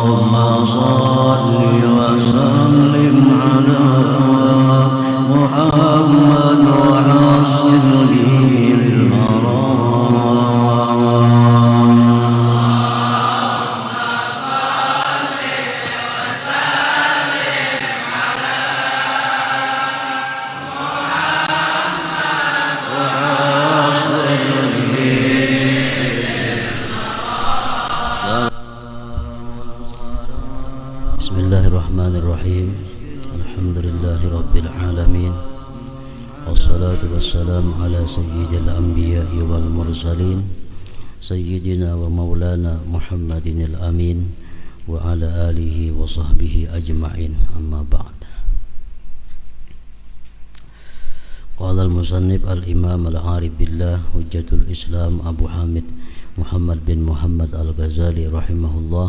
Allahumma salli wa sallim ala Muhammad wa rasulil haram. Bismillahirrahmanirrahim. Alhamdulillahi rabbil alamin. Wassalatu wassalamu ala sayyidil anbiya'i wal mursalin sayyidina wa maulana Muhammadin al-amin wa ala alihi wa sahbihi ajma'in, amma ba'd. Qala al-musannif al-imam al-arif billah hujjatul islam Abu Hamid Muhammad bin Muhammad al-Ghazali rahimahullah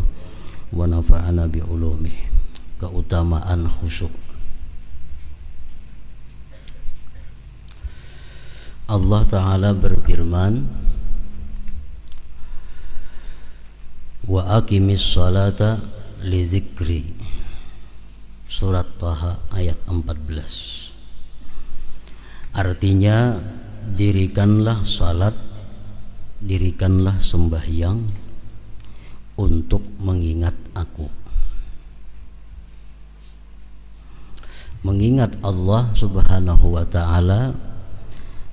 wa nafa'ana bi ulumih. Keutamaan khusyuk. Allah Ta'ala berfirman, wa aqimis salata li dzikri. Surat Taha ayat 14. Artinya, dirikanlah salat, dirikanlah sembahyang untuk mengingat aku. Mengingat Allah Subhanahu wa ta'ala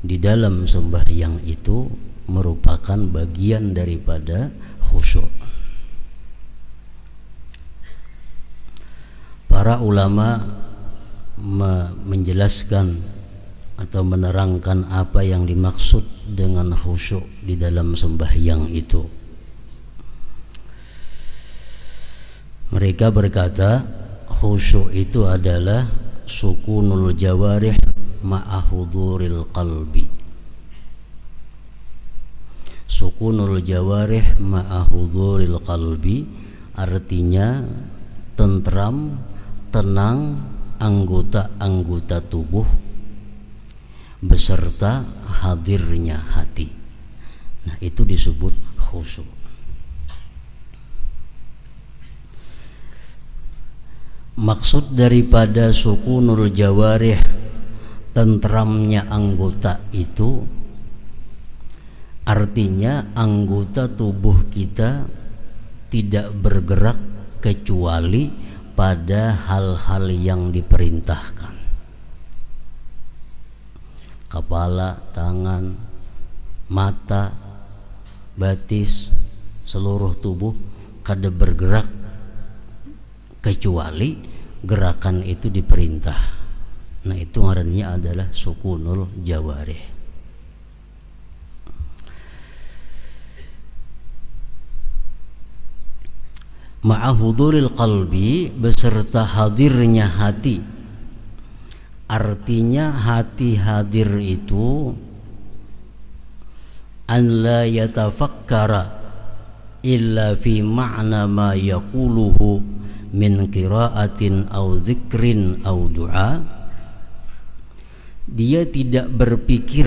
di dalam sembahyang itu merupakan bagian daripada khusyuk. Para ulama menjelaskan atau menerangkan apa yang dimaksud dengan khusyuk di dalam sembahyang itu. Mereka berkata, khusyuk itu adalah sukunul jawarih ma'a huduril qalbi. Sukunul jawarih ma'a huduril qalbi artinya tentram, tenang anggota-anggota tubuh beserta hadirnya hati. Nah, itu disebut khusyuk. Maksud daripada sukunul jawarih, tentramnya anggota itu artinya anggota tubuh kita tidak bergerak kecuali pada hal-hal yang diperintahkan. Kepala, tangan, mata, batis, seluruh tubuh kada bergerak kecuali gerakan itu diperintah. Nah, itu ngarannya adalah sukunul jawarih. Ma'ahuduril qalbi beserta hadirnya hati. Artinya hati hadir itu an la yatafakkara illa fi ma'na ma yaquluhu min qiraatin au zikrin au du'a. Dia tidak berpikir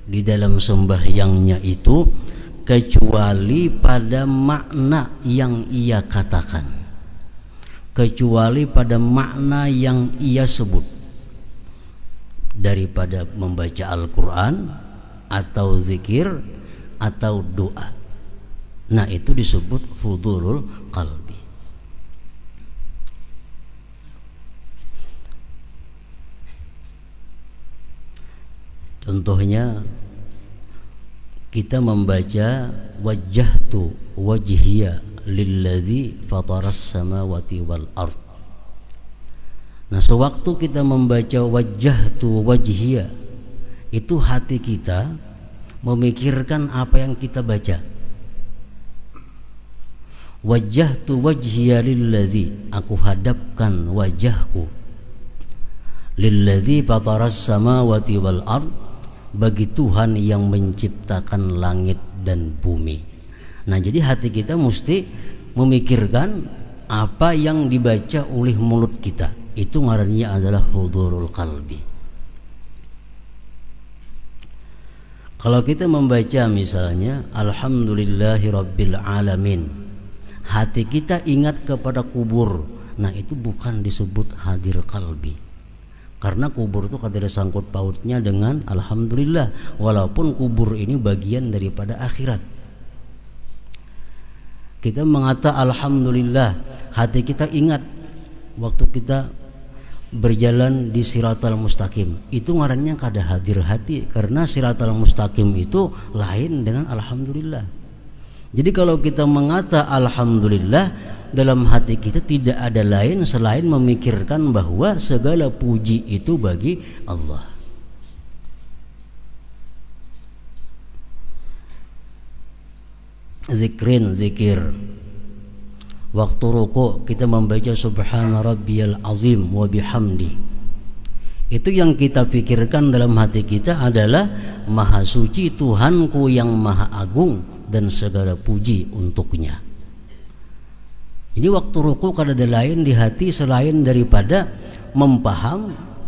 di dalam sembahyangnya itu kecuali pada makna yang ia katakan, kecuali pada makna yang ia sebut, daripada membaca Al-Quran atau zikir atau doa. Nah, itu disebut hudurul qalbi. Contohnya kita membaca wajjahtu wajhiya lilladzi fataras samawati wal ard. Nah, sewaktu kita membaca wajjahtu wajhiya, itu hati kita memikirkan apa yang kita baca. Wajjahtu wajhiya lilladzi, aku hadapkan wajahku, lilladzi fataras samawati wal ard, bagi Tuhan yang menciptakan langit dan bumi. Nah, jadi hati kita mesti memikirkan apa yang dibaca oleh mulut kita. Itu ngarannya adalah hudurul qalbi. Kalau kita membaca misalnya alhamdulillahi rabbil alamin, hati kita ingat kepada kubur, nah itu bukan disebut hadir qalbi. Karena kubur itu ada sangkut pautnya dengan alhamdulillah, walaupun kubur ini bagian daripada akhirat. Kita mengata alhamdulillah, hati kita ingat waktu kita berjalan di siratal mustaqim, itu ngarannya kada hadir hati, karena siratal mustaqim itu lain dengan alhamdulillah. Jadi kalau kita mengata alhamdulillah, dalam hati kita tidak ada lain selain memikirkan bahwa segala puji itu bagi Allah. Zikir. Waktu rukuk kita membaca subhana rabbiyal azim wa bihamdi. Itu yang kita pikirkan dalam hati kita adalah maha suci Tuhanku yang maha agung dan segala puji untuknya. Jadi waktu rukuk ada lain di hati selain daripada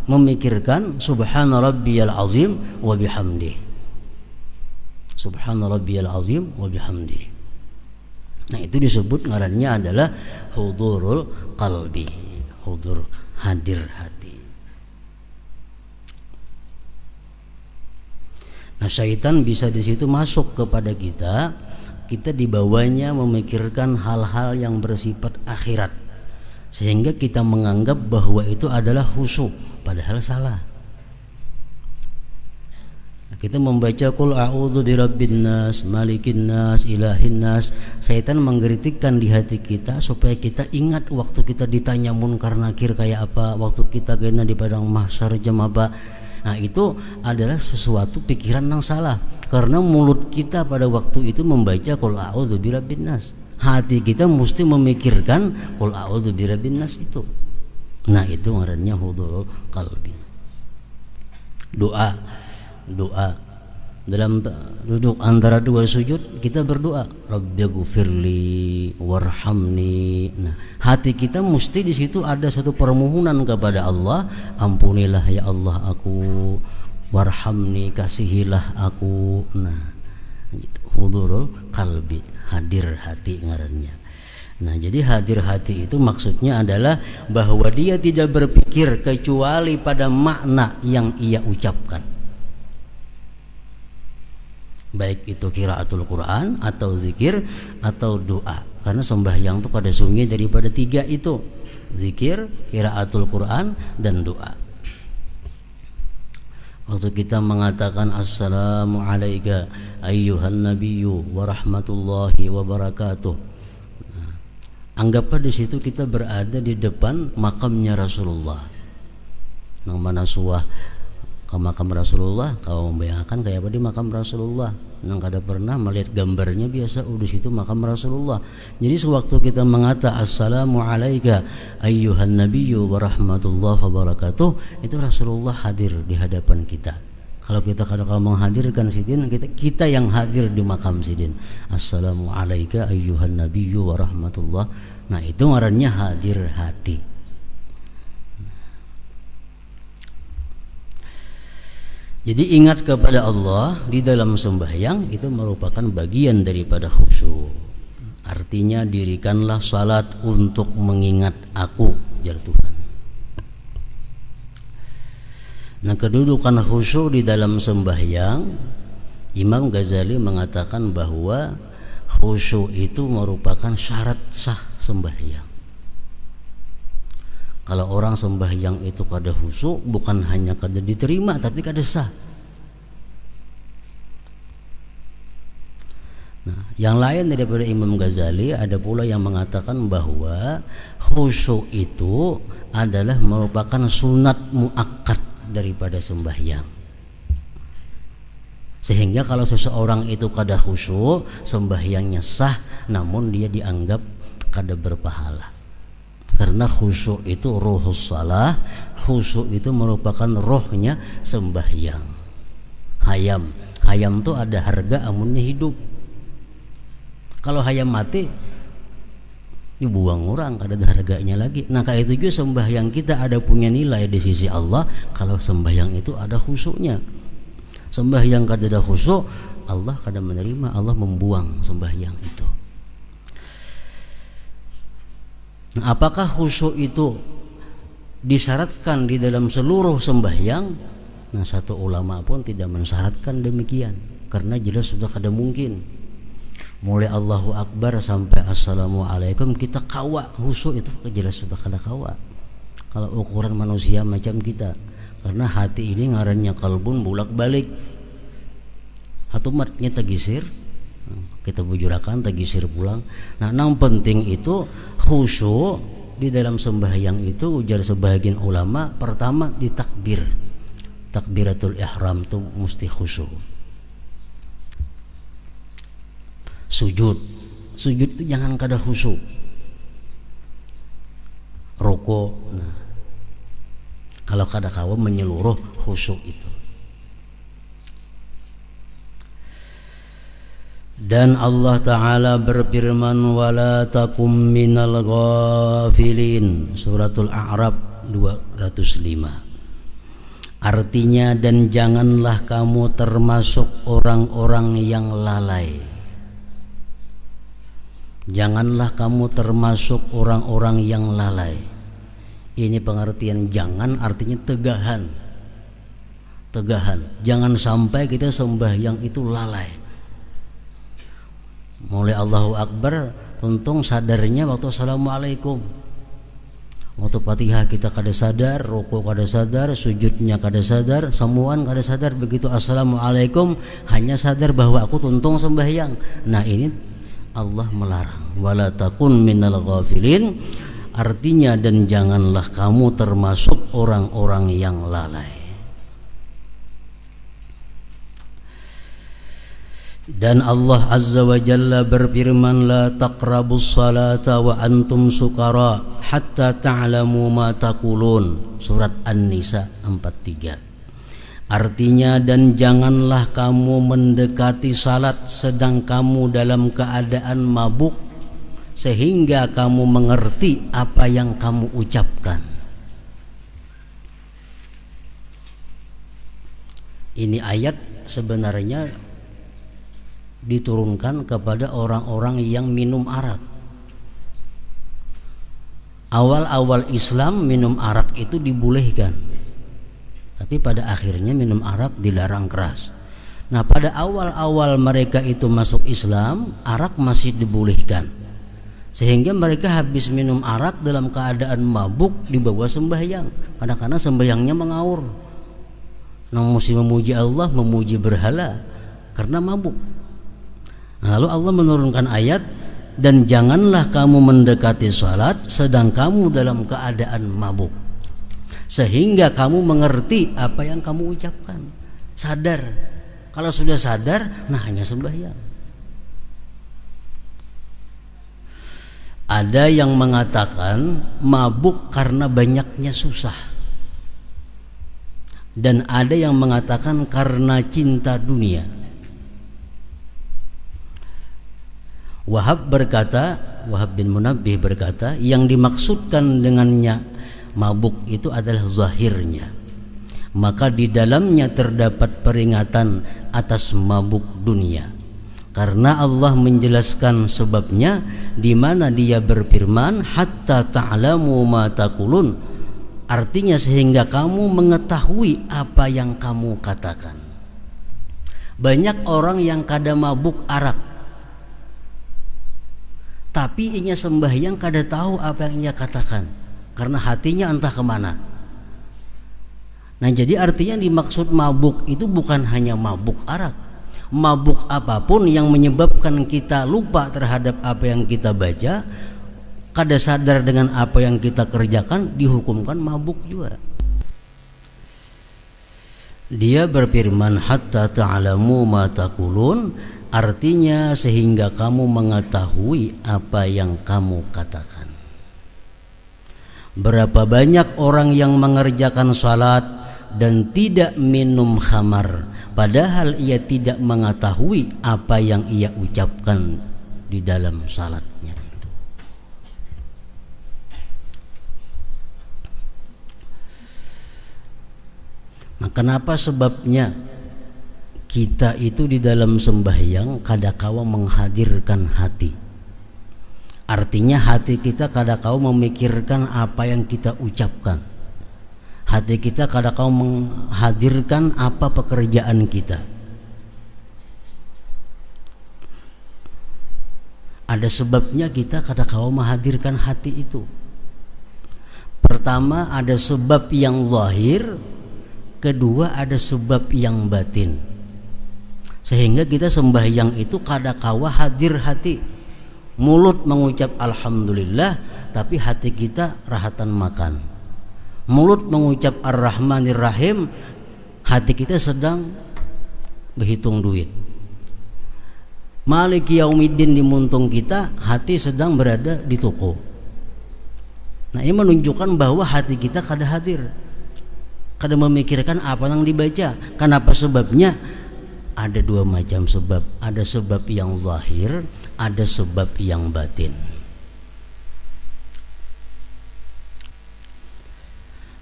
memikirkan subhana rabbiyal azim wa bihamdi. Subhana rabbiyal azim wa bihamdi. Nah itu disebut ngarannya adalah hudurul qalbi, hudur hadir hati. Nah syaitan bisa di situ masuk kepada kita, kita dibawanya memikirkan hal-hal yang bersifat akhirat, sehingga kita menganggap bahwa itu adalah khusyuk, padahal salah. Kita membaca qul a'udzu birabbin nas, malikin nas, ilahin nas. Syaitan mengkritikkan di hati kita supaya kita ingat waktu kita ditanya munkar nakir kayak apa, waktu kita kena di padang mahsyar jam apa. Nah itu adalah sesuatu pikiran yang salah, karena mulut kita pada waktu itu membaca qul a'udzu birabbin nas, hati kita mesti memikirkan qul a'udzu birabbin nas itu. Nah itu ngarannya hudurul qalbi. Doa dalam duduk antara dua sujud kita berdoa rabbighfirli warhamni. Nah hati kita mesti di situ ada satu permohonan kepada Allah, ampunilah ya Allah aku, warhamni kasihilah aku. Nah gitu. Hudurul qalbi, hadir hati ngarannya. Nah jadi hadir hati itu maksudnya adalah bahwa dia tidak berpikir kecuali pada makna yang ia ucapkan, baik itu qiraatul Quran atau zikir atau doa. Karena sembahyang itu pada sungguh daripada tiga itu, zikir, qiraatul Quran dan doa. Waktu kita mengatakan assalamu alayka ayyuhan nabiyyu wa rahmatullahi wa barakatuh, anggaplah di situ kita berada di depan makamnya Rasulullah. Nang mana suah ke makam Rasulullah, kau membayangkan kayak apa di makam Rasulullah. Nang kada pernah melihat gambarnya biasa, di situ makam Rasulullah. Jadi sewaktu kita mengata assalamu alayka ayyuhan nabiyyu wa rahmatullahi wa barakatuh, itu Rasulullah hadir di hadapan kita. Kalau kita kalau menghadirkan sidin, kita yang hadir di makam sidin. Assalamu alayka ayyuhan nabiyyu wa rahmatullah. Nah itu ngarannya hadir hati. Jadi ingat kepada Allah di dalam sembahyang itu merupakan bagian daripada khusyuk. Artinya dirikanlah salat untuk mengingat aku, jar Tuhan. Nah kedudukan khusyuk di dalam sembahyang, Imam Ghazali mengatakan bahwa khusyuk itu merupakan syarat sah sembahyang. Kalau orang sembahyang itu kada khusyuk, bukan hanya kada diterima tapi kada sah. Nah, yang lain daripada Imam Ghazali ada pula yang mengatakan bahwa khusyuk itu adalah merupakan sunat muakkad daripada sembahyang. Sehingga kalau seseorang itu kada khusyuk, sembahyangnya sah namun dia dianggap kada berpahala. Karena khusyuk itu ruhus salah, khusyuk itu merupakan rohnya sembahyang. Hayam itu ada harga amunnya hidup. Kalau hayam mati dibuang orang, kada ada harganya lagi. Nah kayak itu juga sembahyang kita ada punya nilai di sisi Allah kalau sembahyang itu ada khusyuknya. Sembahyang kada ada khusyuk, Allah kada menerima, Allah membuang sembahyang itu. Nah, apakah khusyuk itu disyaratkan di dalam seluruh sembahyang? Nah, satu ulama pun tidak mensyaratkan demikian, karena jelas sudah kada mungkin mulai Allahu Akbar sampai Assalamualaikum kita kawa khusyuk, itu jelas sudah kada kawa kalau ukuran manusia macam kita, karena hati ini ngarannya kalbun bolak balik, hatumatnya tegisir, kita bujurakan tegisir pulang. Nah, yang penting itu khusyuk di dalam sembahyang itu ujar sebagian ulama, pertama di takbir, takbiratul ihram itu mesti khusyuk. Sujud itu jangan kada khusyuk. Rukuk, nah, kalau kada kawa menyeluruh khusyuk itu. Dan Allah Ta'ala berfirman, wala takum minal ghafilin, suratul A'raf 205. Artinya, dan janganlah kamu termasuk orang-orang yang lalai. Janganlah kamu termasuk orang-orang yang lalai. Ini pengertian jangan, artinya tegahan. Tegahan. Jangan sampai kita sembahyang itu lalai. Mulai Allahu Akbar, tuntung sadarnya waktu Assalamualaikum. Waktu Fatihah kita kada sadar, rukuk kada sadar, sujudnya kada sadar, semuaan kada sadar. Begitu Assalamualaikum hanya sadar bahwa aku tuntung sembahyang. Nah, ini Allah melarang, wala takun minal ghafilin, artinya dan janganlah kamu termasuk orang-orang yang lalai. Dan Allah Azza wa Jalla berfirman, la taqrabus salata wa antum sukara hatta ta'lamu ma taqulun, surat An-Nisa 43. Artinya, dan janganlah kamu mendekati salat sedang kamu dalam keadaan mabuk sehingga kamu mengerti apa yang kamu ucapkan. Ini ayat sebenarnya diturunkan kepada orang-orang yang minum arak. Awal-awal Islam minum arak itu dibolehkan, tapi pada akhirnya minum arak dilarang keras. Nah, pada awal-awal mereka itu masuk Islam, arak masih dibolehkan, sehingga mereka habis minum arak dalam keadaan mabuk di bawah sembahyang. Kadang-kadang sembahyangnya mengaur, mesti memuji Allah, memuji berhala karena mabuk. Nah, lalu Allah menurunkan ayat, dan janganlah kamu mendekati salat sedang kamu dalam keadaan mabuk sehingga kamu mengerti apa yang kamu ucapkan. Sadar. Kalau sudah sadar, nah hanya sembahyang. Ada yang mengatakan mabuk karena banyaknya susah, dan ada yang mengatakan karena cinta dunia. Wahab bin Munabbih berkata, yang dimaksudkan dengannya mabuk itu adalah zahirnya, maka di dalamnya terdapat peringatan atas mabuk dunia, karena Allah menjelaskan sebabnya di mana Dia berfirman hatta ta'lamu ma taqulun, artinya sehingga kamu mengetahui apa yang kamu katakan. Banyak orang yang kada mabuk arak, tapi inya sembahyang kada tahu apa yang ia katakan, karena hatinya entah kemana. Nah, jadi artinya dimaksud mabuk itu bukan hanya mabuk arak, mabuk apapun yang menyebabkan kita lupa terhadap apa yang kita baca, kada sadar dengan apa yang kita kerjakan, dihukumkan mabuk juga. Dia berfirman hatta ta'lamu ma taqulun, artinya sehingga kamu mengetahui apa yang kamu katakan. Berapa banyak orang yang mengerjakan salat dan tidak minum khamar, padahal ia tidak mengetahui apa yang ia ucapkan di dalam salatnya itu. Nah, kenapa sebabnya kita itu di dalam sembahyang kadakawa menghadirkan hati? Artinya hati kita kadang-kala memikirkan apa yang kita ucapkan. Hati kita kadang-kala menghadirkan apa pekerjaan kita. Ada sebabnya kita kadang-kala menghadirkan hati itu. Pertama ada sebab yang zahir, kedua ada sebab yang batin. Sehingga kita sembahyang itu kadang-kala hadir hati. Mulut mengucap alhamdulillah, tapi hati kita rahatan makan. Mulut mengucap ar-rahmanir rahim, hati kita sedang berhitung duit. Maliki yaumiddin di muntung kita, hati sedang berada di toko. Nah, ini menunjukkan bahwa hati kita kada hadir, kada memikirkan apa yang dibaca. Kenapa sebabnya? Ada dua macam sebab. Ada sebab yang zahir, ada sebab yang batin.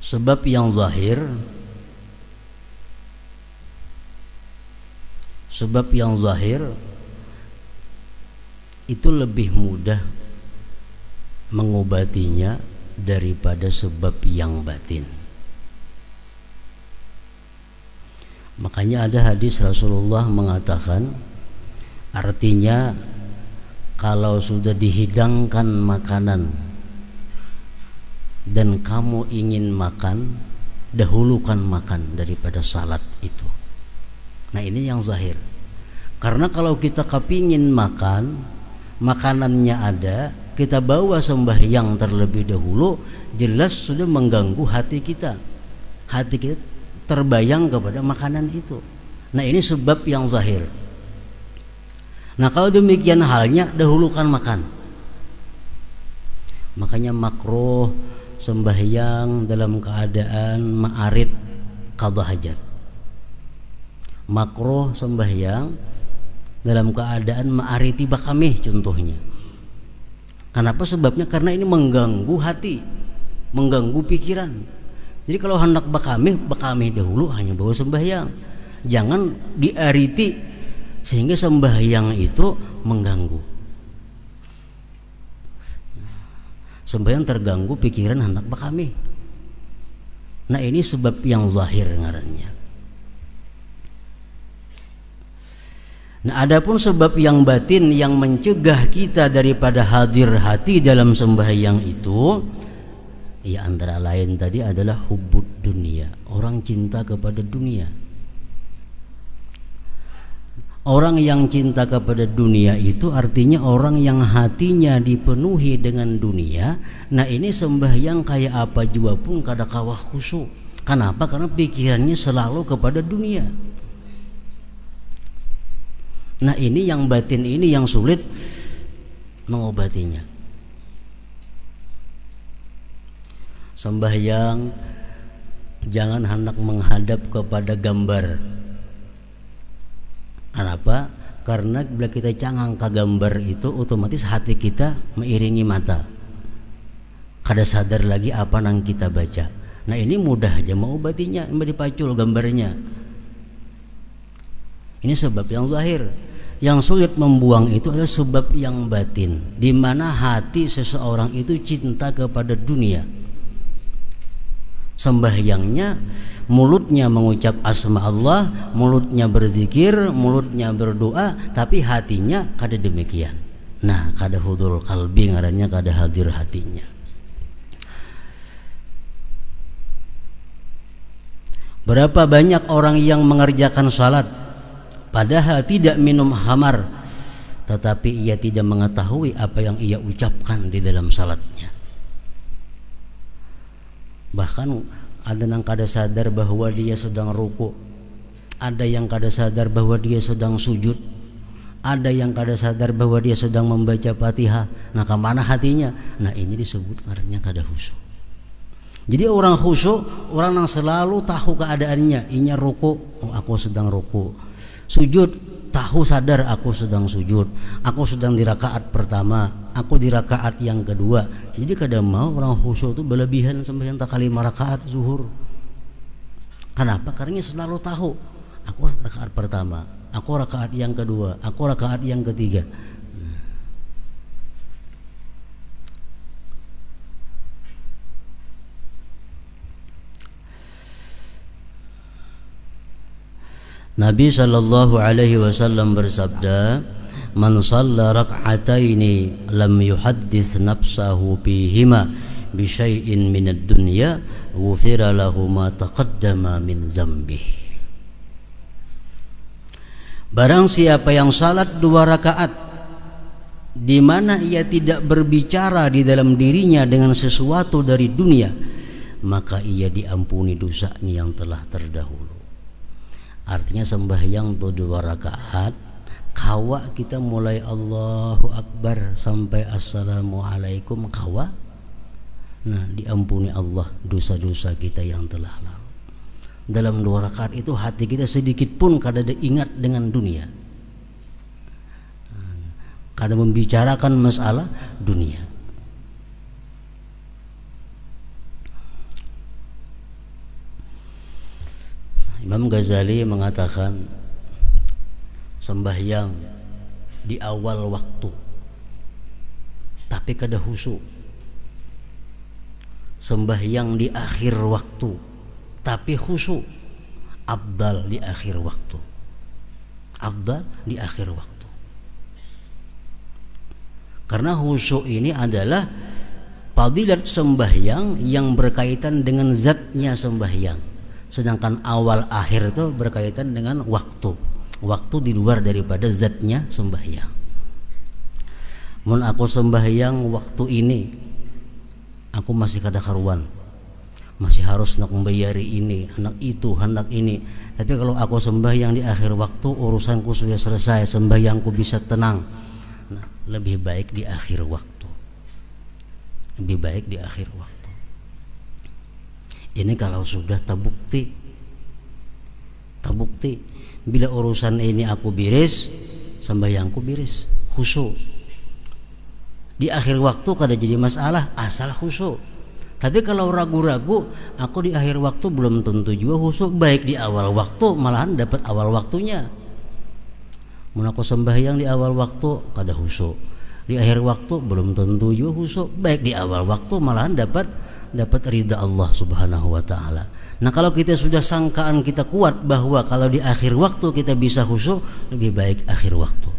Sebab yang zahir, sebab yang zahir itu lebih mudah mengobatinya daripada sebab yang batin. Makanya ada hadis Rasulullah mengatakan, artinya kalau sudah dihidangkan makanan dan kamu ingin makan, dahulukan makan daripada salat itu. Nah, ini yang zahir. Karena kalau kita kepingin makan, makanannya ada, kita bawa sembahyang terlebih dahulu, jelas sudah mengganggu hati kita. Hati kita terbayang kepada makanan itu. Nah, ini sebab yang zahir. Nah, kalau demikian halnya, dahulukan makan. Makanya makruh sembahyang dalam keadaan ma'arid qadha hajat. Makruh sembahyang dalam keadaan ma'ariti bakamih contohnya. Kenapa sebabnya? Karena ini mengganggu hati, mengganggu pikiran. Jadi kalau hendak bakamih dahulu, hanya bawa sembahyang. Jangan diariti sehingga sembahyang itu mengganggu. Sembahyang terganggu pikiran hendak bakamih. Nah, ini sebab yang zahir ngarannya. Nah, adapun sebab yang batin yang mencegah kita daripada hadir hati dalam sembahyang itu, ya antara lain tadi adalah hubbud dunia, orang cinta kepada dunia. Orang yang cinta kepada dunia itu artinya orang yang hatinya dipenuhi dengan dunia. Nah, ini sembahyang kayak apa juga pun kada kawah khusyuk. Kenapa? Karena pikirannya selalu kepada dunia. Nah, ini yang batin, ini yang sulit mengobatinya. Sembahyang jangan hendak menghadap kepada gambar. Kenapa? Karena bila kita cangang ke gambar itu, otomatis hati kita mengiringi mata. Kada sadar lagi apa yang kita baca. Nah, ini mudah aja mengobatinya, dipacul gambarnya. Ini sebab yang zahir. Yang sulit membuang itu adalah sebab yang batin, di mana hati seseorang itu cinta kepada dunia. Sembahyangnya, mulutnya mengucap asma Allah, mulutnya berzikir, mulutnya berdoa, tapi hatinya kada demikian. Nah, kada hudul qalbi ngarannya, kada hadir hatinya. Berapa banyak orang yang mengerjakan salat padahal tidak minum khamar, tetapi ia tidak mengetahui apa yang ia ucapkan di dalam salatnya. Bahkan ada yang kada sadar bahwa dia sedang ruku, ada yang kada sadar bahwa dia sedang sujud, ada yang kada sadar bahwa dia sedang membaca Fatihah. Nah, kemana hatinya? Nah, ini disebut ngarannya kada khusyuk. Jadi orang khusyuk, orang yang selalu tahu keadaannya. Inya ruku, oh, aku sedang ruku. Sujud, tahu sadar aku sedang sujud. Aku sedang di rakaat pertama, aku di rakaat yang kedua. Jadi kadang mau orang khusyuk itu berlebihan sembahyang tak kali 5 rakaat zuhur. Kenapa? Karena selalu tahu aku rakaat pertama, aku rakaat yang kedua, aku rakaat yang ketiga. Nabi sallallahu alaihi wasallam bersabda, "Man shalla rak'ataini lam yuhaddits nafsahu bihima bi syai'in minad dunya, ghufira lahu ma taqaddama min dzambihi." Barang siapa yang salat 2 rakaat di mana ia tidak berbicara di dalam dirinya dengan sesuatu dari dunia, maka ia diampuni dosanya yang telah terdahulu. Artinya sembahyang 2 rakaat, kawa kita mulai Allahu Akbar sampai Assalamualaikum kawa, nah diampuni Allah dosa-dosa kita yang telah lalu. Dalam 2 rakaat itu hati kita sedikit pun kada ingat dengan dunia, kada membicarakan masalah dunia. Imam Ghazali mengatakan sembahyang di awal waktu tapi kada khusyuk, sembahyang di akhir waktu tapi khusyuk, afdal di akhir waktu, afdal di akhir waktu. Karena khusyuk ini adalah fadilat sembahyang yang berkaitan dengan zatnya sembahyang, sedangkan awal akhir itu berkaitan dengan waktu di luar daripada zatnya sembahyang. Mun aku sembahyang waktu ini aku masih kada karuan, masih harus nak membayari ini, anak itu, anak ini. Tapi kalau aku sembahyang di akhir waktu, urusanku sudah selesai, sembahyangku bisa tenang. Nah, lebih baik di akhir waktu. Lebih baik di akhir waktu. Ini kalau sudah terbukti. Bila urusan ini aku biris, sembahyangku biris, khusyuk. Di akhir waktu kada jadi masalah, asal khusyuk. Tapi kalau ragu-ragu, aku di akhir waktu belum tentu juga khusyuk. Baik di awal waktu, malahan dapat awal waktunya. Mun aku sembahyang di awal waktu kada khusyuk, di akhir waktu belum tentu juga khusyuk. Baik di awal waktu, malahan dapat ridha Allah Subhanahu wa taala. Nah, kalau kita sudah sangkaan kita kuat bahwa kalau di akhir waktu kita bisa khusyuk, lebih baik akhir waktu.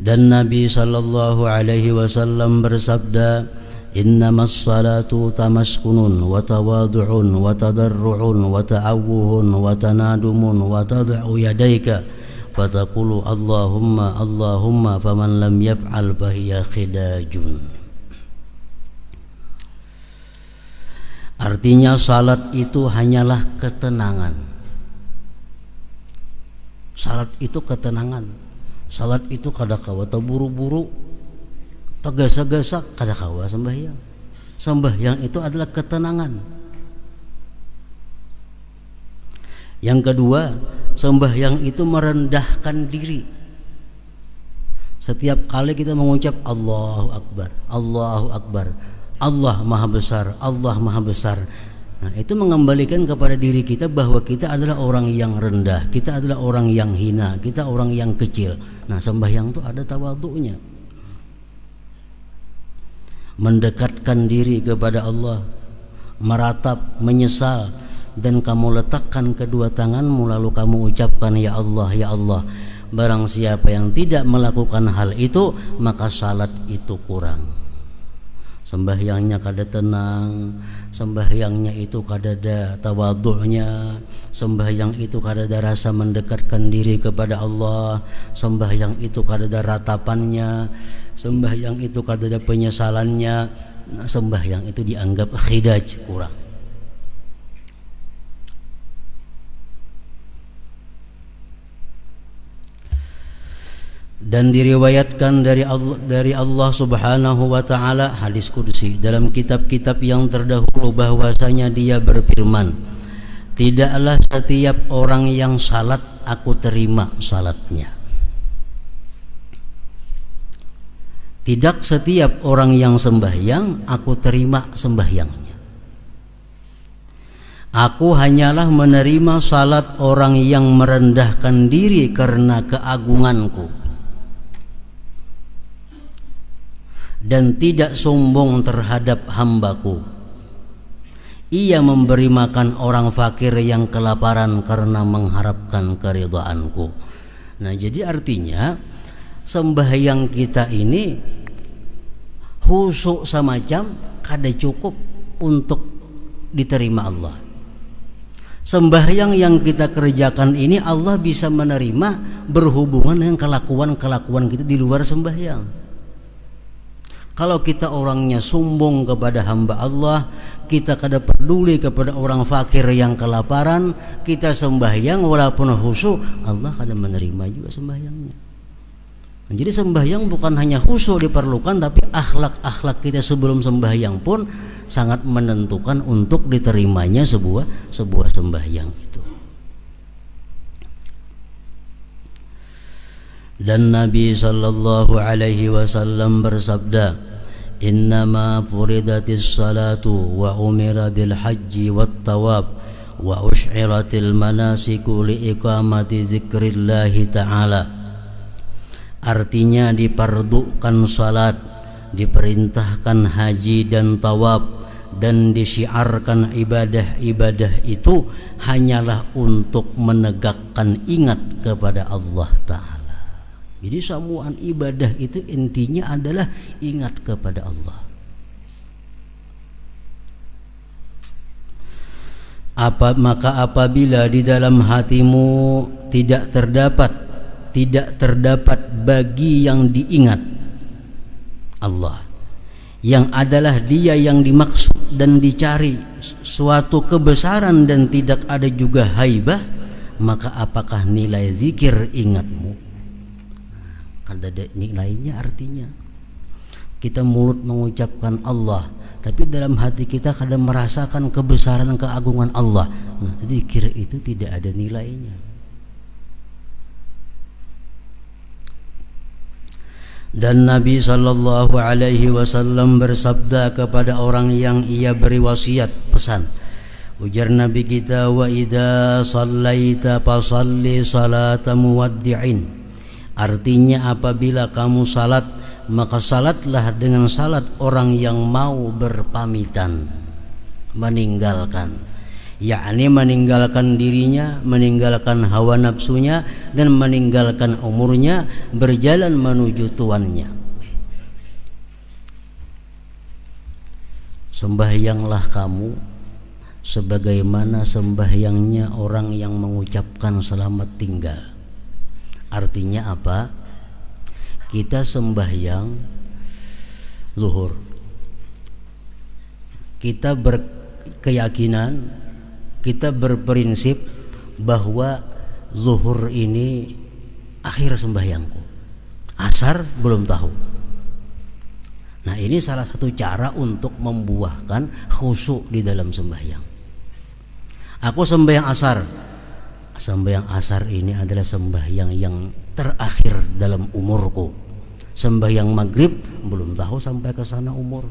Dan Nabi sallallahu alaihi wasallam bersabda, "Innamas salatu tamaskunun wa tawadu'un wa tadarru'un wa ta'awuhun wa tanadumun wa tad'u yadayka wa taqulu Allahumma Allahumma faman lam yaf'al fahiya khidajun." Artinya salat itu hanyalah ketenangan. Salat itu ketenangan. Salat itu kada kawa terburu-buru, tegasa-gasa kada kawa sembahyang. Sembahyang itu adalah ketenangan. Yang kedua, sembahyang itu merendahkan diri. Setiap kali kita mengucap Allahu Akbar, Allahu Akbar, Allah Maha Besar, Allah Maha Besar. Nah, itu mengembalikan kepada diri kita bahwa kita adalah orang yang rendah, kita adalah orang yang hina, kita orang yang kecil. Nah, sembahyang itu ada tawadhu'nya. Mendekatkan diri kepada Allah, meratap, menyesal, dan kamu letakkan kedua tanganmu lalu kamu ucapkan ya Allah, ya Allah. Barang siapa yang tidak melakukan hal itu, maka salat itu kurang. Sembahyangnya kada tenang, sembahyangnya itu kada ada tawadhu'nya, sembahyang itu kada ada rasa mendekatkan diri kepada Allah, sembahyang itu kada ada ratapannya, sembahyang itu kada ada penyesalannya. Nah, sembahyang itu dianggap khidaj, kurang. Dan diriwayatkan dari Allah Subhanahu wa taala, hadis qudsi dalam kitab-kitab yang terdahulu, bahwasanya Dia berfirman, "Tidaklah setiap orang yang salat aku terima salatnya. Tidak setiap orang yang sembahyang aku terima sembahyangnya. Aku hanyalah menerima salat orang yang merendahkan diri karena keagunganku dan tidak sombong terhadap hambaku. Ia memberi makan orang fakir yang kelaparan karena mengharapkan keridhaanku. Nah, jadi artinya sembahyang kita ini khusyuk semacam kada cukup untuk diterima Allah. Sembahyang yang kita kerjakan ini Allah bisa menerima berhubungan dengan kelakuan-kelakuan kita di luar sembahyang. Kalau kita orangnya sombong kepada hamba Allah, kita kada peduli kepada orang fakir yang kelaparan, kita sembahyang walaupun khusyuk, Allah kada menerima juga sembahyangnya. Jadi sembahyang bukan hanya khusyuk diperlukan, tapi akhlak-akhlak kita sebelum sembahyang pun sangat menentukan untuk diterimanya sebuah sembahyang itu. Dan Nabi sallallahu alaihi wasallam bersabda, "Innama furidatis salatu wa umira bil haji wat tawab wa ush'iratil manasiku li iqamati zikrillahi ta'ala." Artinya dipardukan salat, diperintahkan haji dan tawab, dan disyiarkan ibadah-ibadah itu hanyalah untuk menegakkan ingat kepada Allah Ta'ala. Jadi semua ibadah itu intinya adalah ingat kepada Allah. Maka apabila di dalam hatimu tidak terdapat bagi yang diingat Allah, yang adalah Dia yang dimaksud dan dicari suatu kebesaran dan tidak ada juga haibah, maka apakah nilai zikir ingatmu? Ada nilainya. Artinya kita mulut mengucapkan Allah, tapi dalam hati kita kadang merasakan kebesaran keagungan Allah. Nah, zikir itu tidak ada nilainya. Dan Nabi sallallahu alaihi wasallam bersabda kepada orang yang ia beri wasiat, pesan. Ujar Nabi kita, "Wa idza shallaita fasalli salata muwaddi'in." Artinya apabila kamu salat, maka salatlah dengan salat orang yang mau berpamitan, meninggalkan, yakni meninggalkan dirinya, meninggalkan hawa nafsunya, dan meninggalkan umurnya, berjalan menuju tuannya. Sembahyanglah kamu sebagaimana sembahyangnya orang yang mengucapkan selamat tinggal. Artinya apa? Kita sembahyang zuhur, kita berkeyakinan, kita berprinsip bahwa zuhur ini akhir sembahyangku, asar belum tahu. Nah, ini salah satu cara untuk membuahkan khusyuk di dalam sembahyang. Aku sembahyang asar. Sembahyang asar ini adalah sembahyang yang terakhir dalam umurku. Sembahyang maghrib belum tahu sampai ke sana umur.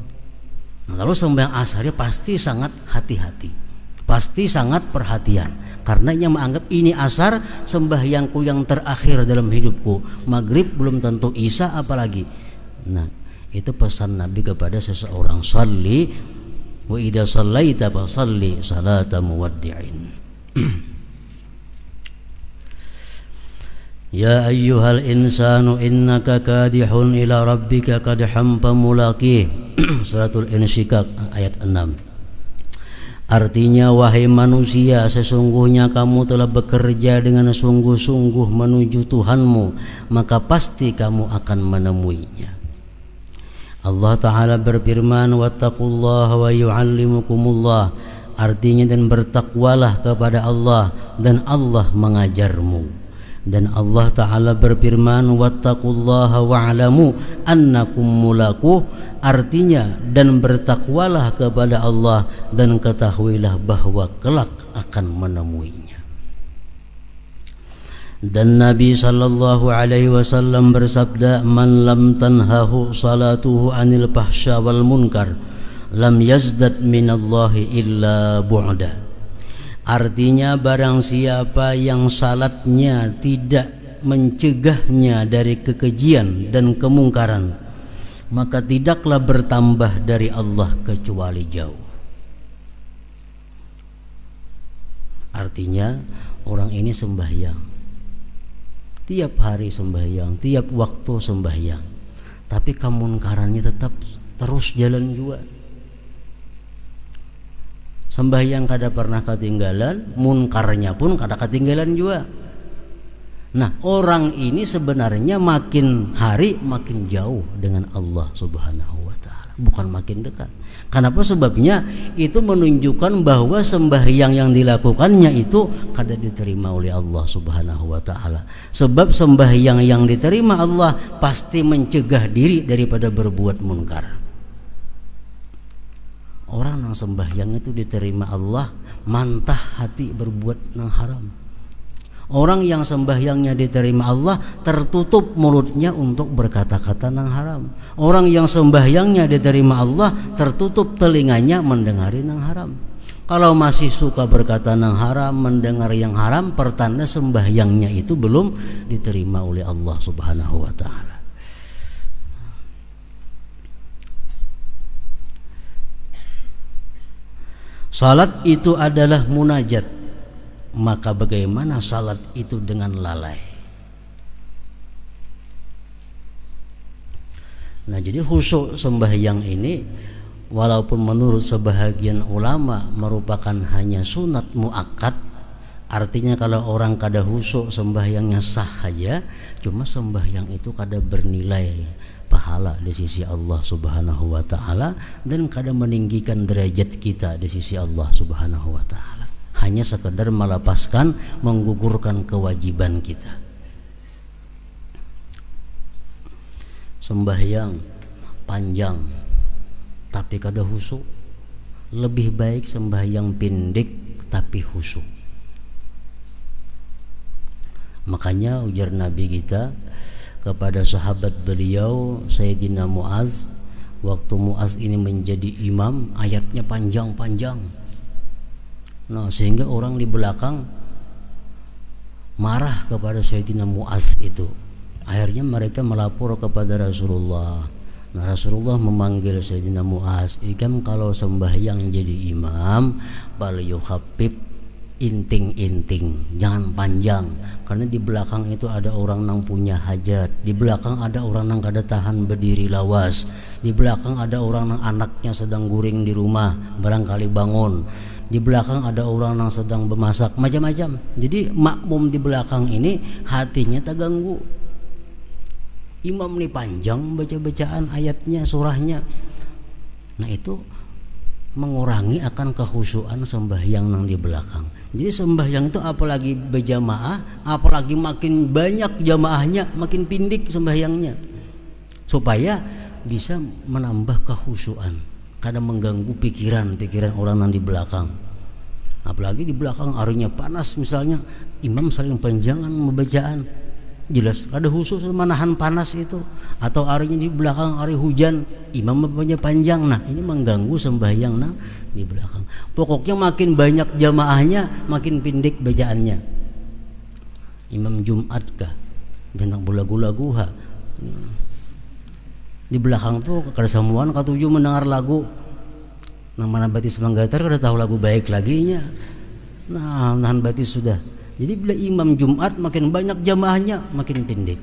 Nah, kalau sembahyang asarnya pasti sangat hati-hati, pasti sangat perhatian, karena ia menganggap ini asar sembahyangku yang terakhir dalam hidupku. Maghrib belum tentu, isya apalagi. Nah, itu pesan Nabi kepada seseorang, "Shalli wa idza shallaita fa shalli salata muwaddi'in." Ya ayyuhal insanu innaka kadihun ila rabbika kadham famulaqih. Suratul Insyikak ayat 6. Artinya, wahai manusia, sesungguhnya kamu telah bekerja dengan sungguh-sungguh menuju Tuhanmu, maka pasti kamu akan menemuinya. Allah Ta'ala berfirman, wattaqullaha wa yu'allimukumullah. Artinya, dan bertakwalah kepada Allah dan Allah mengajarmu. Dan Allah Ta'ala berfirman, wattaqullaha wa'lamu annakum mulaquh. Artinya, dan bertakwalah kepada Allah dan ketahuilah bahwa kelak akan menemuinya. Dan Nabi sallallahu alaihi wasallam bersabda, man lam tanhahu salatuhu anil fahsya wal munkar lam yazdad minallahi illa bu'da. Artinya, barang siapa yang salatnya tidak mencegahnya dari kekejian dan kemungkaran, maka tidaklah bertambah dari Allah kecuali jauh. Artinya orang ini sembahyang, tiap hari sembahyang, tiap waktu sembahyang, tapi kemunkarannya tetap terus jalan juga. Sembahyang kada pernah ketinggalan, munkarnya pun kada ketinggalan juga. Nah, orang ini sebenarnya makin hari makin jauh dengan Allah Subhanahu wa taala, bukan makin dekat. Kenapa? Sebabnya itu menunjukkan bahwa sembahyang yang dilakukannya itu kada diterima oleh Allah Subhanahu wa taala. Sebab sembahyang yang diterima Allah pasti mencegah diri daripada berbuat munkar. Orang yang sembahyang itu diterima Allah mantah hati berbuat yang haram. Orang yang sembahyangnya diterima Allah tertutup mulutnya untuk berkata-kata yang haram. Orang yang sembahyangnya diterima Allah tertutup telinganya mendengari yang haram. Kalau masih suka berkata yang haram, mendengar yang haram, pertanda sembahyangnya itu belum diterima oleh Allah Subhanahu wa taala. Salat itu adalah munajat. Maka bagaimana salat itu dengan lalai? Nah, jadi khusyuk sembahyang ini walaupun menurut sebahagian ulama merupakan hanya sunat muakkad, artinya kalau orang kada khusyuk sembahyangnya sah saja, cuma sembahyang itu kada bernilai pahala di sisi Allah Subhanahu wa taala dan kada meninggikan derajat kita di sisi Allah Subhanahu wa taala. Hanya sekedar melepaskan, menggugurkan kewajiban kita. Sembahyang panjang tapi kada khusyuk, lebih baik sembahyang pendek tapi khusyuk. Makanya ujar Nabi kita kepada sahabat beliau Sayyidina Muaz, waktu Muaz ini menjadi imam, ayatnya panjang-panjang. Nah, sehingga orang di belakang marah kepada Sayyidina Muaz itu. Akhirnya mereka melapor kepada Rasulullah. Nah, Rasulullah memanggil Sayyidina Muaz, "Ikam kalau sembahyang jadi imam, bal yukhaffif, inting-inting, jangan panjang. Karena di belakang itu ada orang yang punya hajat, di belakang ada orang yang kada tahan berdiri lawas, di belakang ada orang yang anaknya sedang guring di rumah, barangkali bangun. Di belakang ada orang yang sedang bermasak, macam-macam. Jadi makmum di belakang ini hatinya terganggu. Imam ini panjang baca-bacaan ayatnya, surahnya. Nah, itu mengurangi akan kekhusyuan sembahyang yang di belakang. Jadi sembahyang itu apalagi berjamaah, apalagi makin banyak jamaahnya, makin pindik sembahyangnya, supaya bisa menambah kekhusyuan. Kadang mengganggu pikiran orang yang di belakang. Apalagi di belakang harinya panas misalnya, imam saling panjangan membacaan, jelas ada khusus menahan panas itu. Atau harinya di belakang hari hujan, imam membacanya panjang. Nah, ini mengganggu sembahyang di belakang. Pokoknya makin banyak jamaahnya, makin pendek bacaannya. Imam Jumat kah, jangan lagu-lagu ha. Di belakang tuh kada samuan katuju mendengar lagu nang mana batis manggatar kada tahu lagu baik laginya. Nah, nahan batis sudah. Jadi bila imam Jumat makin banyak jamaahnya makin pendek.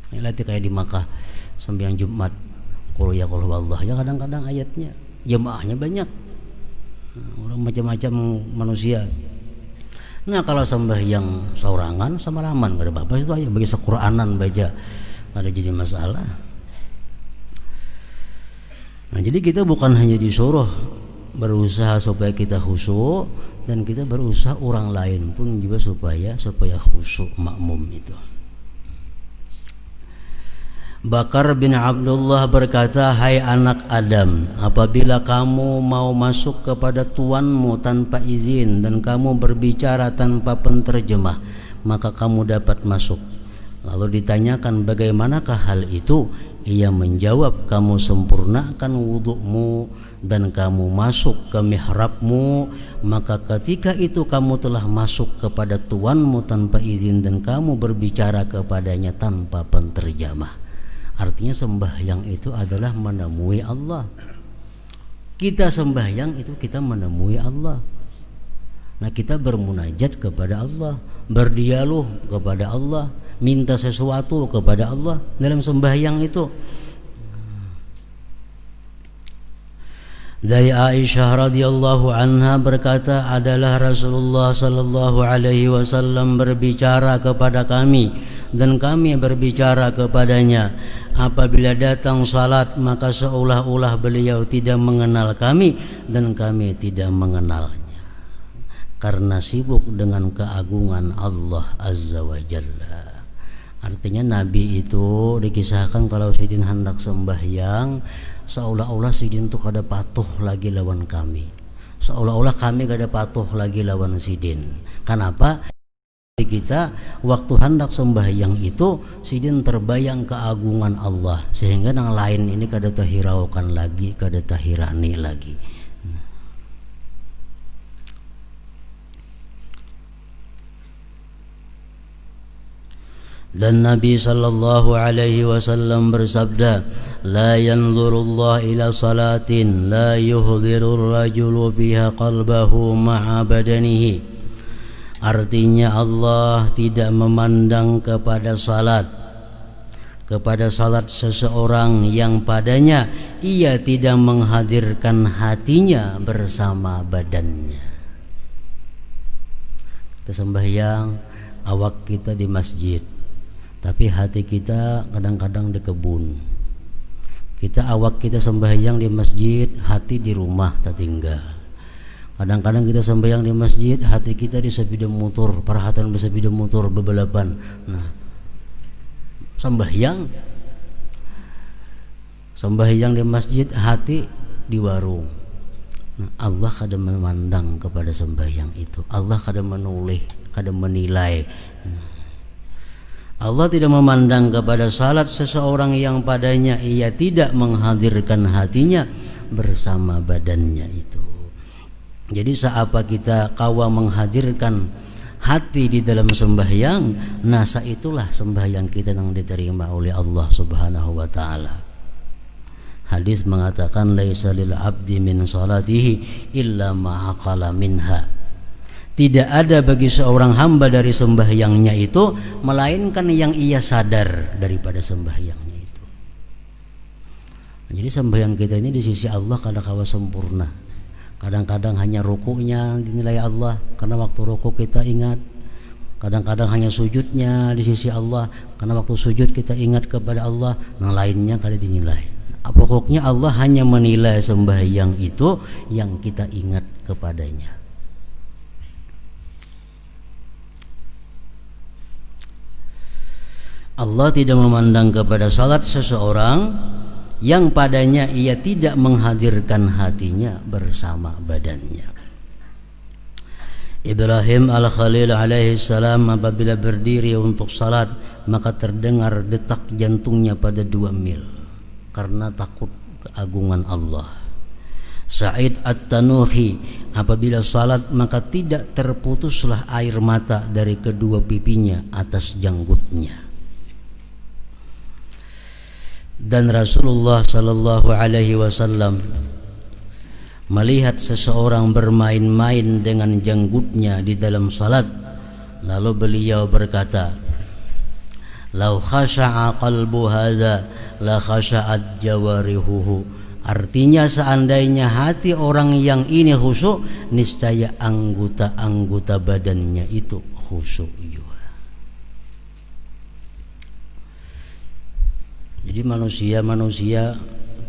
Latih kayak di Makkah sembahyang Jumat qul ya qul Allah ya, kadang-kadang ayatnya jamaahnya banyak. Orang macam-macam manusia. Nah, kalau sembahyang saurangan sama laman kada apa-apa, itu aja bagi sequranan baca, ada jadi masalah. Nah, jadi kita bukan hanya disuruh berusaha supaya kita khusyuk, dan kita berusaha orang lain pun juga supaya khusyuk makmum itu. Bakar bin Abdullah berkata, "Hai anak Adam, apabila kamu mau masuk kepada tuanmu tanpa izin dan kamu berbicara tanpa penterjemah, maka kamu dapat masuk." Lalu ditanyakan, "Bagaimanakah hal itu?" Ia menjawab, "Kamu sempurnakan wudukmu dan kamu masuk ke mihrabmu, maka ketika itu kamu telah masuk kepada tuanmu tanpa izin dan kamu berbicara kepadanya tanpa penterjemah." Artinya sembahyang itu adalah menemui Allah. Kita sembahyang itu kita menemui Allah. Nah, kita bermunajat kepada Allah, berdialog kepada Allah, minta sesuatu kepada Allah dalam sembahyang itu. Dari Aisyah radhiyallahu anha berkata, adalah Rasulullah sallallahu alaihi wasallam berbicara kepada kami dan kami berbicara kepadanya. Apabila datang salat maka seolah-olah beliau tidak mengenal kami dan kami tidak mengenalnya, karena sibuk dengan keagungan Allah azza wa jalla. Artinya Nabi itu dikisahkan kalau Sidin hendak sembahyang, seolah-olah Sidin itu kada patuh lagi lawan kami, seolah-olah kami kada patuh lagi lawan Sidin. Kenapa? Kita waktu hendak sembahyang itu Sidin terbayang keagungan Allah, sehingga yang lain ini kada terhiraukan lagi, kada terhirani lagi. Dan Nabi sallallahu alaihi wasallam bersabda, la yanzurullah ila salatin la yuhdirur rajulu fiha qalbahu ma'a badanihi. Artinya Allah tidak memandang kepada salat seseorang yang padanya ia tidak menghadirkan hatinya bersama badannya. Kita sembahyang, awak kita di masjid, tapi hati kita kadang-kadang di kebun. Awak kita sembahyang di masjid, hati di rumah tertinggal. Kadang-kadang kita sembahyang di masjid, hati kita di sepeda motor, perhatian di sepeda motor bebalapan. Nah, sembahyang di masjid, hati di warung. Nah, Allah kada memandang kepada sembahyang itu. Allah kada menoleh, kada menilai. Allah tidak memandang kepada salat seseorang yang padanya ia tidak menghadirkan hatinya bersama badannya itu. Jadi seapa kita kawa menghadirkan hati di dalam sembahyang, nasa itulah sembahyang kita yang diterima oleh Allah Subhanahu wa taala. Hadis mengatakan laisa lil abdi min salatihi illa ma aqala minha. Tidak ada bagi seorang hamba dari sembahyangnya itu melainkan yang ia sadar daripada sembahyangnya itu. Jadi sembahyang kita ini di sisi Allah kada kawa sempurna. Kadang-kadang hanya rukuknya dinilai Allah karena waktu rukuk kita ingat. Kadang-kadang hanya sujudnya di sisi Allah karena waktu sujud kita ingat kepada Allah. Yang lainnya kada dinilai. Pokoknya Allah hanya menilai sembahyang itu yang kita ingat kepadanya. Allah tidak memandang kepada salat seseorang yang padanya ia tidak menghadirkan hatinya bersama badannya. Ibrahim al-Khalil alaihi salam apabila berdiri untuk salat maka terdengar detak jantungnya pada 2 mil karena takut keagungan Allah. Sa'id at-Tanuhi apabila salat maka tidak terputuslah air mata dari kedua pipinya atas janggutnya. Dan Rasulullah sallallahu alaihi wasallam melihat seseorang bermain-main dengan janggutnya di dalam salat, lalu beliau berkata, "Lau khasha'a qalbu hadza la khasha'at jawarihuhu." Artinya seandainya hati orang yang ini khusyuk, niscaya anggota-anggota badannya itu khusyuk juga. Jadi manusia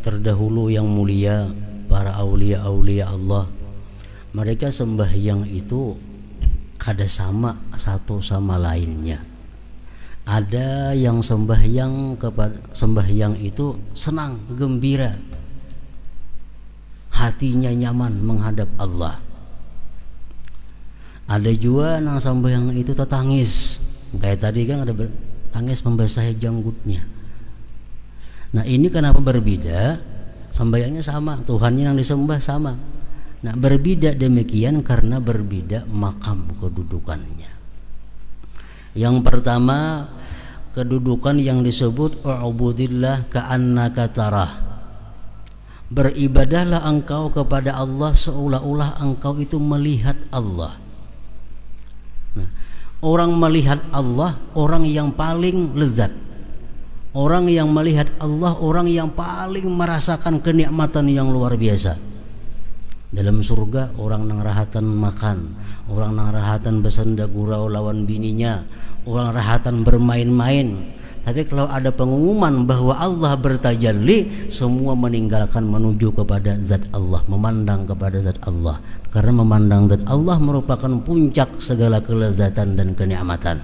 terdahulu yang mulia, para aulia-aulia Allah, mereka sembahyang itu kada sama satu sama lainnya. Ada yang sembahyang itu senang, gembira, hatinya nyaman menghadap Allah. Ada juga yang sembahyang itu tertangis, kayak tadi kan ada tangis membasahi janggutnya. Nah ini kenapa berbeda? Sembahyangnya sama, Tuhannya yang disembah sama. Nah berbeda demikian karena berbeda makam kedudukannya. Yang pertama, kedudukan yang disebut u'budillah ka'annaka tarah. Beribadahlah engkau kepada Allah seolah-olah engkau itu melihat Allah. Nah, orang melihat Allah orang yang paling lezat. Orang yang melihat Allah orang yang paling merasakan kenikmatan yang luar biasa. Dalam surga orang nang rahatan makan, orang nang rahatan bersenda gurau lawan bininya, orang rahatan bermain-main. Tapi kalau ada pengumuman bahwa Allah bertajalli, semua meninggalkan menuju kepada zat Allah, memandang kepada zat Allah. Karena memandang zat Allah merupakan puncak segala kelezatan dan kenikmatan.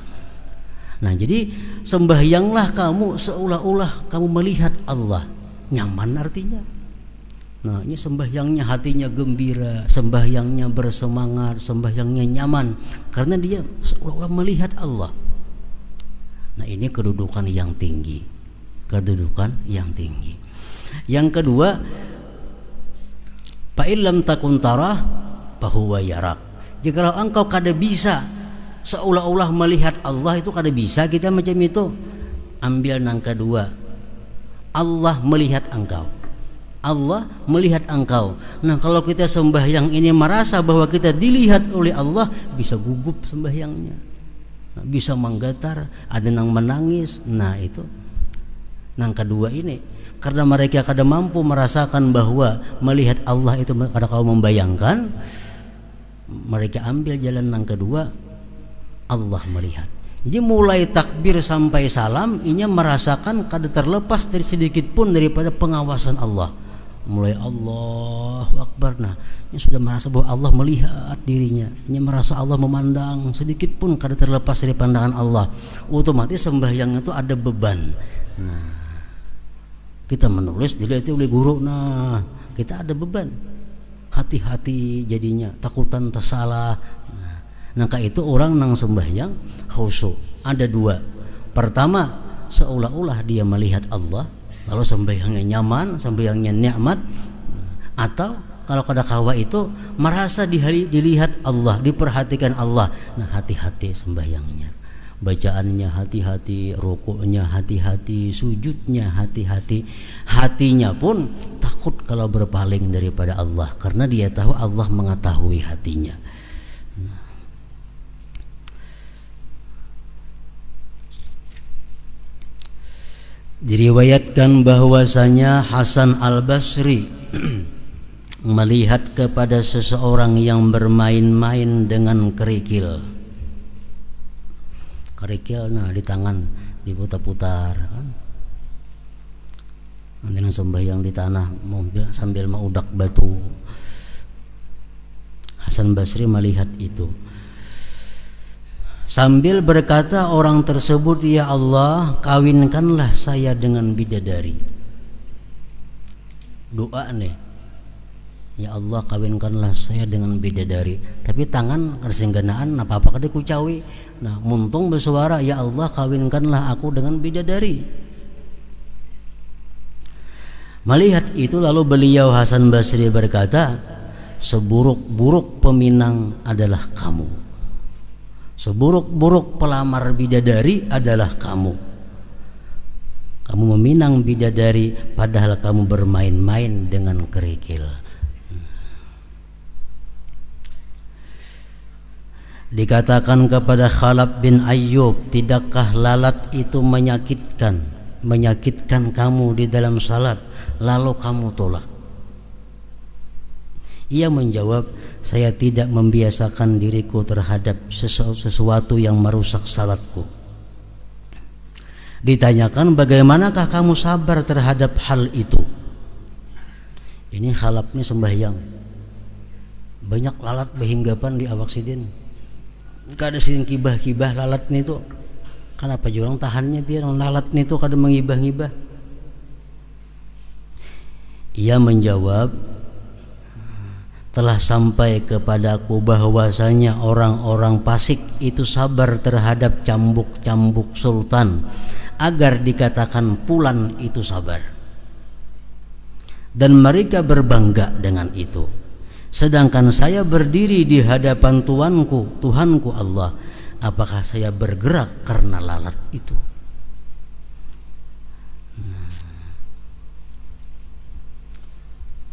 Nah, jadi sembahyanglah kamu seolah-olah kamu melihat Allah. Nyaman artinya. Nah, ini sembahyangnya hatinya gembira, sembahyangnya bersemangat, sembahyangnya nyaman karena dia seolah-olah melihat Allah. Nah, ini kedudukan yang tinggi. Kedudukan yang tinggi. Yang kedua, fa illam takun tarah fa huwa yarak. Jikalau engkau kada bisa seolah-olah melihat Allah, itu kada bisa kita macam itu. Ambil yang kedua, Allah melihat engkau. Allah melihat engkau. Nah, kalau kita sembahyang ini merasa bahwa kita dilihat oleh Allah, bisa gugup sembahyangnya, bisa menggetar, ada yang menangis. Nah, itu yang kedua ini, karena mereka kada mampu merasakan bahwa melihat Allah itu, kada kau membayangkan, mereka ambil jalan yang kedua, Allah melihat. Jadi mulai takbir sampai salam ini merasakan kada terlepas dari sedikit pun daripada pengawasan Allah. Mulai Allahu Akbar, nah ini sudah merasa bahwa Allah melihat dirinya, ini merasa Allah memandang, sedikit pun kada terlepas dari pandangan Allah. Otomatis sembahyang itu ada beban. Nah, kita menulis dilihat oleh guru, nah kita ada beban, hati-hati jadinya, takutan tersalah. Nah, itu orang nang sembahyang khusyuk. Ada dua. Pertama, seolah-olah dia melihat Allah, kalau sembahyangnya nyaman, sembahyangnya nikmat. Atau kalau kada kawa itu merasa dilihat Allah, diperhatikan Allah. Nah, hati-hati sembahyangnya, bacaannya hati-hati, rukuknya hati-hati, sujudnya hati-hati. Hatinya pun takut kalau berpaling daripada Allah, karena dia tahu Allah mengetahui hatinya. Diriwayatkan bahwasanya Hasan Al-Basri melihat kepada seseorang yang bermain-main dengan kerikil. Kerikil, nah di tangan diputar-putar kan? Nanti nang sembahyang di tanah sambil maudak batu. Hasan Basri melihat itu, sambil berkata orang tersebut, ya Allah, kawinkanlah saya dengan bidadari. Doa nih, ya Allah, kawinkanlah saya dengan bidadari. Tapi tangan kersengganaan apa-apa kada kucawi. Nah, muntung bersuara, ya Allah, kawinkanlah aku dengan bidadari. Melihat itu lalu beliau Hasan Basri berkata, seburuk-buruk peminang adalah kamu, seburuk-buruk pelamar bidadari adalah kamu. Kamu meminang bidadari padahal kamu bermain-main dengan kerikil. Dikatakan kepada Khalaf bin Ayyub, tidakkah lalat itu menyakitkan kamu di dalam salat, lalu kamu tolak? Ia menjawab, saya tidak membiasakan diriku terhadap sesuatu yang merusak salatku. Ditanyakan, bagaimanakah kamu sabar terhadap hal itu? Ini Khalaf ini sembahyang, banyak lalat berhinggapan di awak sidin. Gak ada sidin kibah-kibah lalat nih tuh. Kenapa jurang tahannya biar lalat nih tuh kada mengibah-ngibah? Ia menjawab, telah sampai kepadaku bahwasanya orang-orang fasik itu sabar terhadap cambuk-cambuk sultan agar dikatakan pulan itu sabar, dan mereka berbangga dengan itu. Sedangkan saya berdiri di hadapan Tuhanku Allah, apakah saya bergerak karena lalat itu?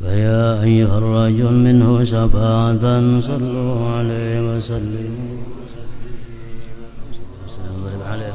فيا أيها الرجل منه شفاعة صلوا عليه وسلموا وبارك عليه